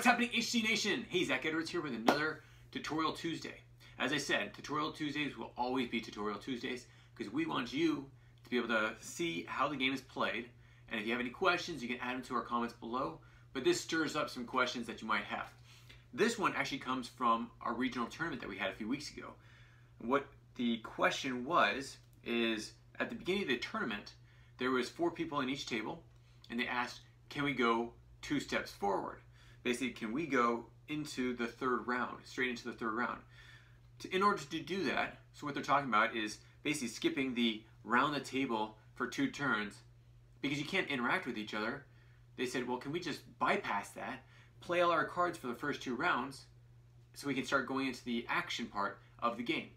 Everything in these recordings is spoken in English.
happening, HC Nation? Hey, Zach Edwards here with another Tutorial Tuesday. As I said, Tutorial Tuesdays will always be Tutorial Tuesdays because we want you to be able to see how the game is played. And if you have any questions, you can add them to our comments below. But this stirs up some questions that you might have. This one actually comes from our regional tournament that we had a few weeks ago. What the question was is, at the beginning of the tournament, there was 4 people in each table, and they asked, can we go 2 steps forward? Basically, can we go into the 3rd round, straight into the 3rd round? In order to do that, so what they're talking about is basically skipping the round the table for 2 turns, because you can't interact with each other. They said, well, can we just bypass that, play all our cards for the first 2 rounds, so we can start going into the action part of the game?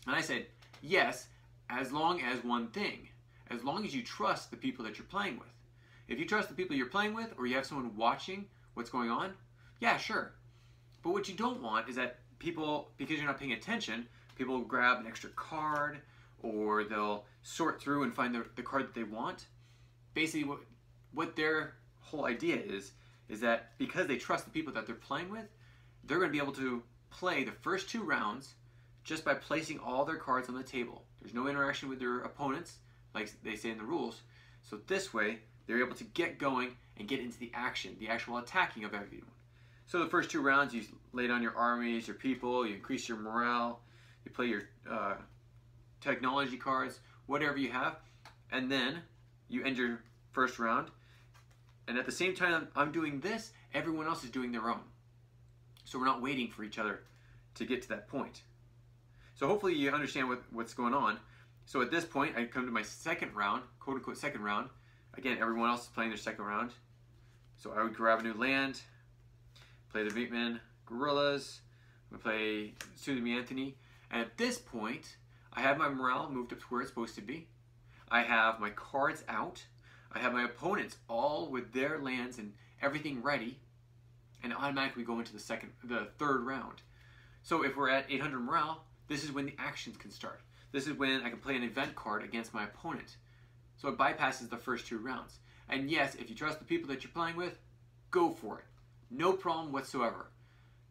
And I said, yes, as long as one thing, as long as you trust the people that you're playing with. If you trust the people you're playing with, or you have someone watching what's going on, yeah, sure. But what you don't want is that people, because you're not paying attention, people will grab an extra card, or they'll sort through and find the card that they want. Basically, what their whole idea is that because they trust the people that they're playing with, they're going to be able to play the first 2 rounds just by placing all their cards on the table. There's no interaction with their opponents, like they say in the rules. So this way, they're able to get going and get into the action, the actual attacking of everyone. So the first 2 rounds, you lay down your armies, your people, you increase your morale, you play your technology cards, whatever you have, and then you end your first round. And at the same time I'm doing this, everyone else is doing their own. So we're not waiting for each other to get to that point. So hopefully you understand what's going on. So at this point, I come to my 2nd round, quote-unquote 2nd round. Again, everyone else is playing their 2nd round. So I would grab a new land, play the Vietman Guerrillas, I'm gonna play Susan Anthony. And at this point, I have my morale moved up to where it's supposed to be. I have my cards out. I have my opponents all with their lands and everything ready, and automatically go into the 3rd round. So if we're at 800 morale, this is when the actions can start. This is when I can play an event card against my opponent. So it bypasses the first 2 rounds. And yes, if you trust the people that you're playing with, go for it. No problem whatsoever.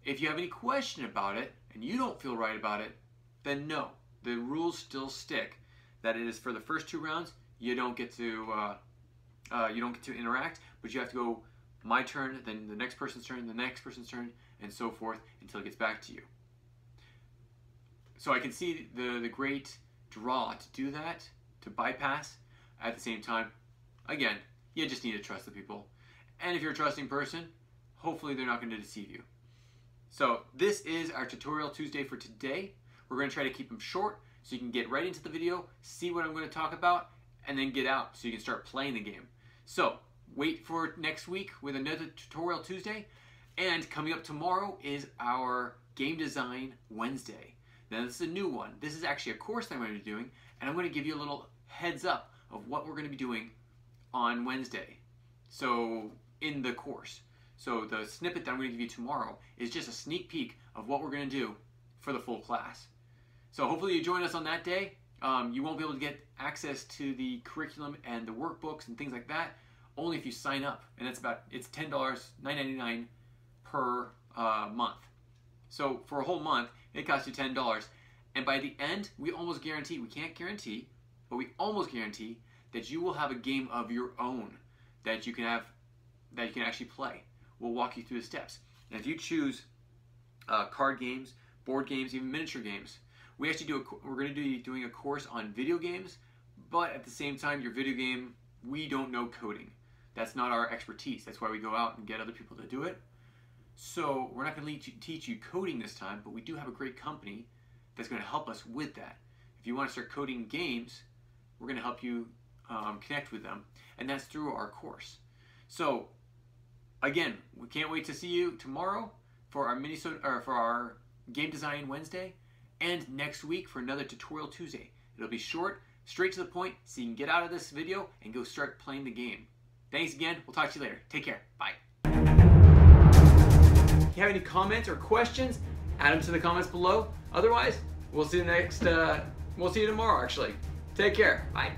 If you have any question about it and you don't feel right about it, then no. The rules still stick. That it is for the first 2 rounds, you don't get to interact, but you have to go my turn, then the next person's turn, the next person's turn, and so forth until it gets back to you. So I can see the great draw to do that, to bypass. At the same time, again, you just need to trust the people. And if you're a trusting person, hopefully they're not going to deceive you. So this is our Tutorial Tuesday for today. We're going to try to keep them short so you can get right into the video, see what I'm going to talk about, and then get out so you can start playing the game. So wait for next week with another Tutorial Tuesday. And coming up tomorrow is our Game Design Wednesday. Now this is a new one. This is actually a course that I'm going to be doing, and I'm going to give you a little heads up of what we're going to be doing on Wednesday. So in the course. So the snippet that I'm going to give you tomorrow is just a sneak peek of what we're going to do for the full class. So hopefully you join us on that day. You won't be able to get access to the curriculum and the workbooks and things like that only if you sign up. And it's $10, $9.99 per month. So for a whole month, it costs you $10. And by the end, we almost guarantee, we can't guarantee, but we almost guarantee that you will have a game of your own that you can actually play. We'll walk you through the steps. And if you choose card games, board games, even miniature games, we're going to be doing a course on video games, but at the same time, your video game, we don't know coding. That's not our expertise. That's why we go out and get other people to do it. So we're not going to teach you coding this time, but we do have a great company that's going to help us with that. If you want to start coding games, we're going to help you connect with them, and that's through our course. So again, we can't wait to see you tomorrow for our Game Design Wednesday, and next week for another Tutorial Tuesday. It'll be short, straight to the point, so you can get out of this video and go start playing the game. Thanks again. We'll talk to you later. Take care. Bye. If you have any comments or questions, add them to the comments below. Otherwise, we'll see you tomorrow actually. Take care. Bye.